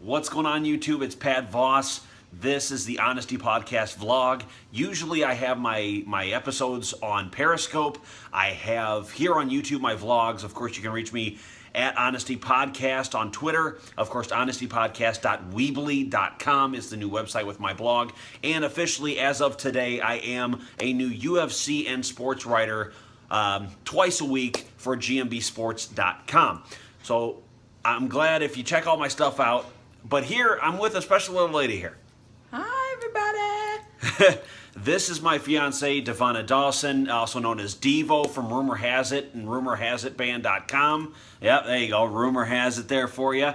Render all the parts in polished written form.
What's going on, YouTube? It's Pat Voss. This is the Honesty Podcast vlog. Usually I have my episodes on Periscope. I have here on YouTube my vlogs. Of course, you can reach me at Honesty Podcast on Twitter. Of course, honestypodcast.weebly.com is the new website with my blog. And officially, as of today, I am a new UFC and sports writer twice a week for gmbsports.com. So I'm glad if you check all my stuff out. But here, I'm with a special little lady here. Hi, everybody. This is my fiancé, Devona Dawson, also known as Devo from Rumor Hazit and rumorhazitband.com. Yep, there you go. Rumor has it there for you.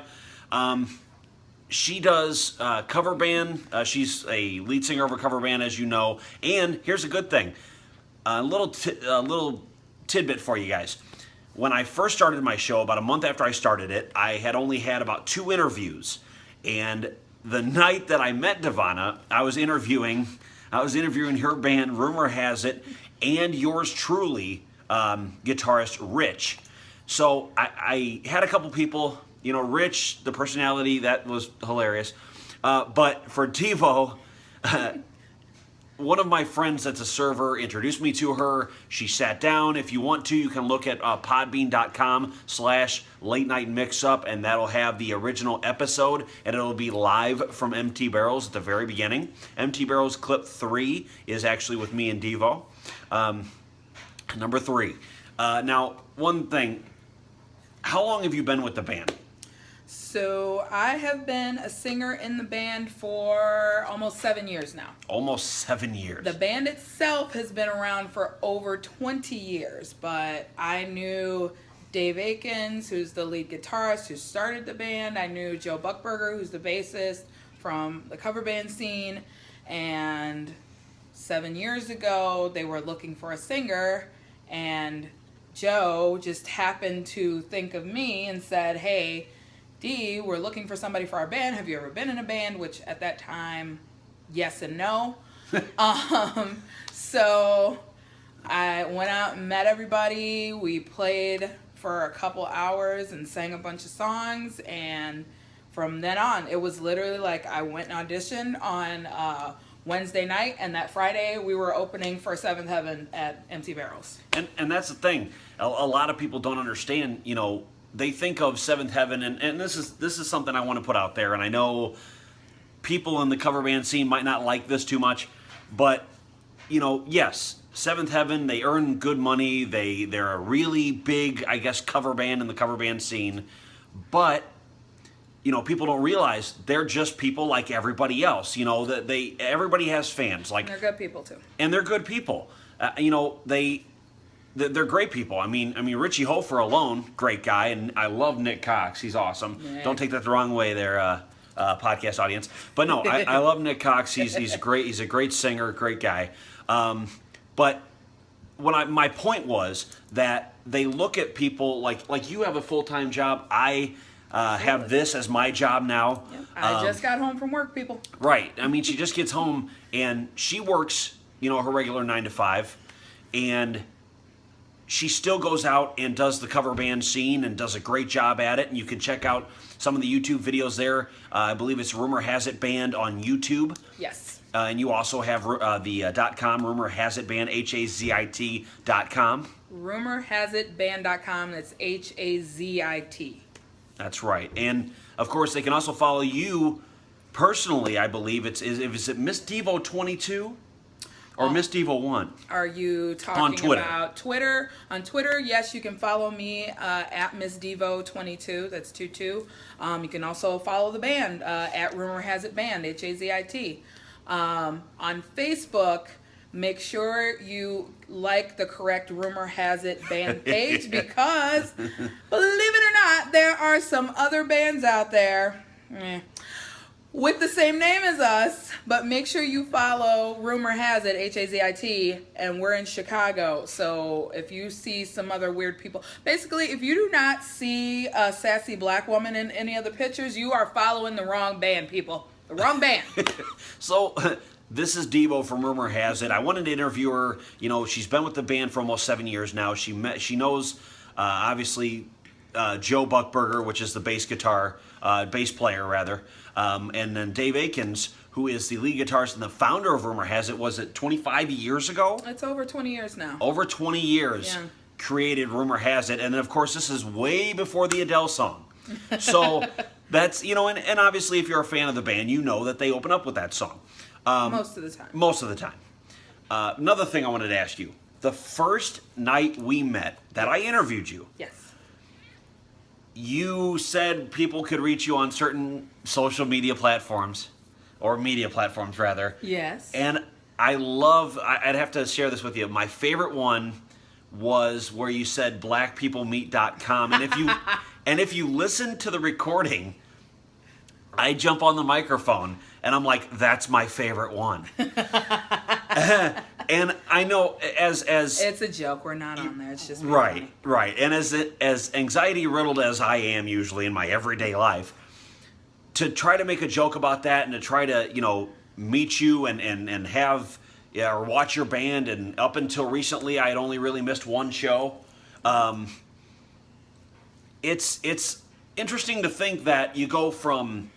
She does cover band. She's a lead singer of a cover band, as you know. And here's a good thing. A little tidbit for you guys. When I first started my show, about a month after I started it, I had only had about 2 interviews. And the night that I met Devona, I was interviewing her band, Rumor Has It, and yours truly, guitarist Rich. So I had a couple people, you know, Rich, the personality, that was hilarious. But for Devo, one of my friends that's a server introduced me to her. She sat down. If you want to, you can look at podbean.com/late-night-mix-up, and that'll have the original episode, and it'll be live from Empty Barrels at the very beginning. Empty Barrels clip 3 is actually with me and Devo. Number 3. Now, one thing. How long have you been with the band? So I have been a singer in the band for almost 7 years now. Almost 7 years. The band itself has been around for over 20 years, but I knew Dave Akins, who's the lead guitarist who started the band. I knew Joe Buckberger, who's the bassist from the cover band scene. And 7 years ago, they were looking for a singer, and Joe just happened to think of me and said, "Hey, D, we're looking for somebody for our band. Have you ever been in a band?" Which at that time, yes and no. So I went out and met everybody. We played for a couple hours and sang a bunch of songs. And from then on, it was literally like I went and auditioned on Wednesday night. And that Friday, we were opening for Seventh Heaven at Empty Barrels. And that's the thing. A lot of people don't understand, you know, they think of Seventh Heaven, and this is something I want to put out there, and I know people in the cover band scene might not like this too much, but, you know, yes, Seventh Heaven, they earn good money, they're a really big, I guess, cover band in the cover band scene, but, you know, people don't realize they're just people like everybody else, you know, that everybody has fans. Like, And they're good people, too. And they're good people. You know, they're great people. I mean, Richie Hofer alone, great guy, and I love Nick Cox. He's awesome. Yeah. Don't take that the wrong way, there, podcast audience. But no, I love Nick Cox. He's great. He's a great singer, great guy. But my point was that they look at people like you have a full-time job. I have this as my job now. Yep. I just got home from work, people. Right. I mean, she just gets home and she works, you know, her regular 9 to 5, and she still goes out and does the cover band scene and does a great job at it. And you can check out some of the YouTube videos there. I believe it's Rumor Hazit Band on YouTube. Yes. And you also have the .com, Rumor Hazit Band, HAZIT.com. Rumorhazitband.com, that's HAZIT. That's right. And, of course, they can also follow you personally, I believe. Is it Miss Devo 22? Or Miss Devo 1. Are you talking about Twitter? On Twitter, yes, you can follow me at Miss Devo 22. That's 22. You can also follow the band at Rumor Hazit Band, HAZIT. On Facebook, make sure you like the correct Rumor Hazit Band page because, believe it or not, there are some other bands out there with the same name as us, but make sure you follow Rumor Has It, HAZIT, and we're in Chicago. So if you see some other weird people, basically, if you do not see a sassy black woman in any of the pictures, you are following the wrong band, people. The wrong band. So this is Devo from Rumor Has It. I wanted to interview her. You know, she's been with the band for almost 7 years now. She knows, obviously, Joe Buckberger, which is the bass guitar. bass player rather, and then Dave Akins, who is the lead guitarist and the founder of Rumor Has It. Was it 25 years ago? It's over 20 years now. Over 20 years. Yeah. Created Rumor Has It, and then of course this is way before the Adele song. So that's, and obviously if you're a fan of the band, you know that they open up with that song. Most of the time. Most of the time. Another thing I wanted to ask you. The first night we met that I interviewed you, Yes. you said people could reach you on certain social media platforms, or media platforms rather. Yes. And I'd have to share this with you. My favorite one was where you said blackpeoplemeet.com. And if you listen to the recording, I jump on the microphone and I'm like, that's my favorite one. And I know as it's a joke. We're not on there. It's just being right, funny. right. And as anxiety riddled as I am usually in my everyday life, to try to make a joke about that and to try to meet you and have or watch your band, and up until recently I had only really missed one show. It's interesting to think that you go from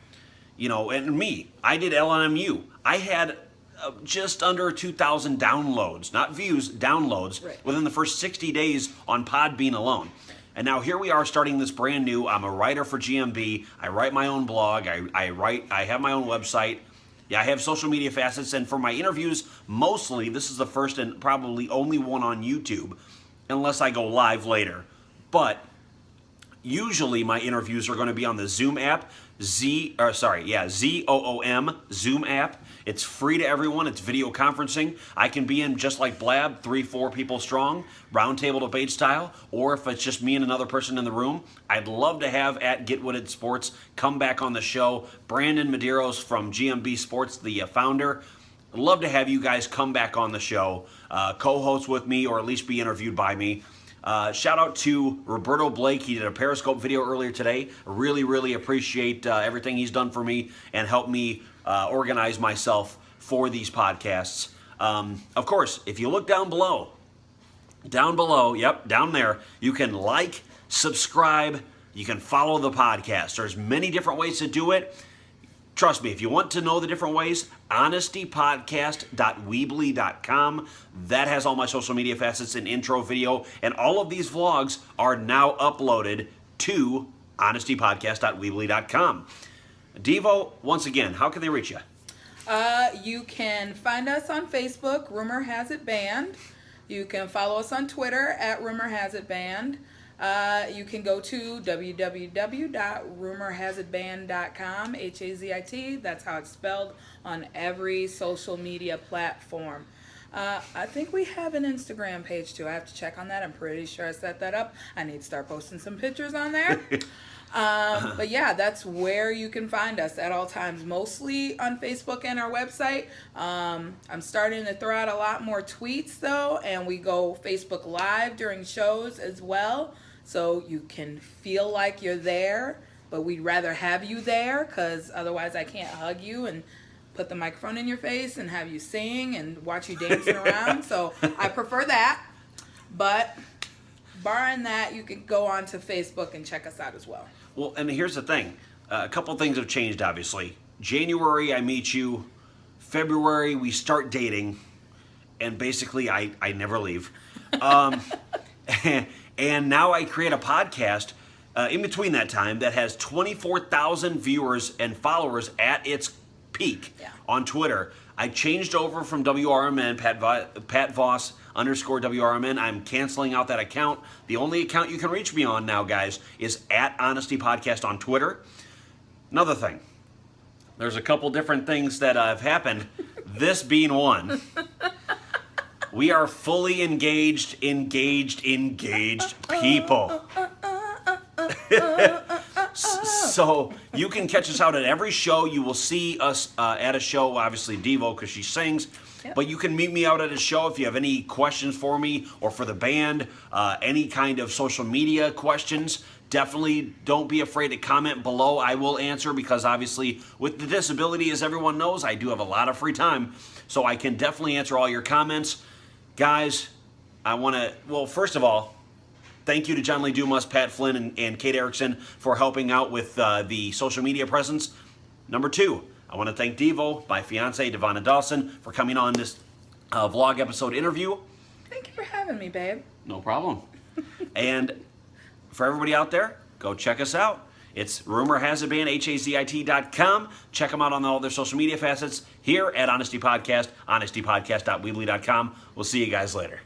and me, I did LNMU. I had just under 2,000 downloads, not views, downloads, right, within the first 60 days on Podbean alone. And now here we are starting this brand new. I'm a writer for GMB. I write my own blog. I have my own website. Yeah, I have social media facets. And for my interviews, mostly, this is the first and probably only one on YouTube, unless I go live later. But usually my interviews are going to be on the Zoom app, ZOOM, Zoom app. It's free to everyone. It's video conferencing. I can be in just like Blab, 3-4 people strong, roundtable debate style, or if it's just me and another person in the room, I'd love to have at Get Wooded Sports come back on the show. Brandon Medeiros from GMB Sports, the founder. I'd love to have you guys come back on the show, co-host with me, or at least be interviewed by me. Shout out to Roberto Blake. He did a Periscope video earlier today. Really, really appreciate everything he's done for me and helped me organize myself for these podcasts. Of course, if you look down below, yep, down there, you can like, subscribe, you can follow the podcast. There's many different ways to do it. Trust me, if you want to know the different ways, honestypodcast.weebly.com. That has all my social media facets and intro video, and all of these vlogs are now uploaded to honestypodcast.weebly.com. Devo, once again, how can they reach you? You can find us on Facebook, Rumor Hazit Band. You can follow us on Twitter at Rumor Hazit Band. You can go to www.rumorhazitband.com, Hazit. That's how it's spelled on every social media platform. I think we have an Instagram page too. I have to check on that. I'm pretty sure I set that up. I need to start posting some pictures on there. But yeah, that's where you can find us at all times, mostly on Facebook and our website. I'm starting to throw out a lot more tweets though, and we go Facebook Live during shows as well. So you can feel like you're there, but we'd rather have you there because otherwise I can't hug you and put the microphone in your face and have you sing and watch you dancing around. So I prefer that. But barring that, you can go on to Facebook and check us out as well. Well, and here's the thing. A couple things have changed, obviously. January, I meet you. February, we start dating. And basically, I never leave. And now I create a podcast in between that time that has 24,000 viewers and followers at its peak on Twitter. I changed over from WRMN, Pat Voss _ WRMN. I'm canceling out that account. The only account you can reach me on now, guys, is at Honesty Podcast on Twitter. Another thing, there's a couple different things that have happened, this being one. We are fully engaged people. So you can catch us out at every show. You will see us at a show, obviously Devo, because she sings. Yep. But you can meet me out at a show if you have any questions for me or for the band, any kind of social media questions. Definitely don't be afraid to comment below. I will answer because obviously with the disability, as everyone knows, I do have a lot of free time. So I can definitely answer all your comments. Guys, I want to, well, first of all, thank you to John Lee Dumas, Pat Flynn, and Kate Erickson for helping out with the social media presence. Number 2, I want to thank Devo, my fiance, Devona Dawson, for coming on this vlog episode interview. Thank you for having me, babe. No problem. And for everybody out there, go check us out. It's Rumor Hazit Band, HAZIT.com. Check them out on all their social media facets here at Honesty Podcast, honestypodcast.weebly.com. We'll see you guys later.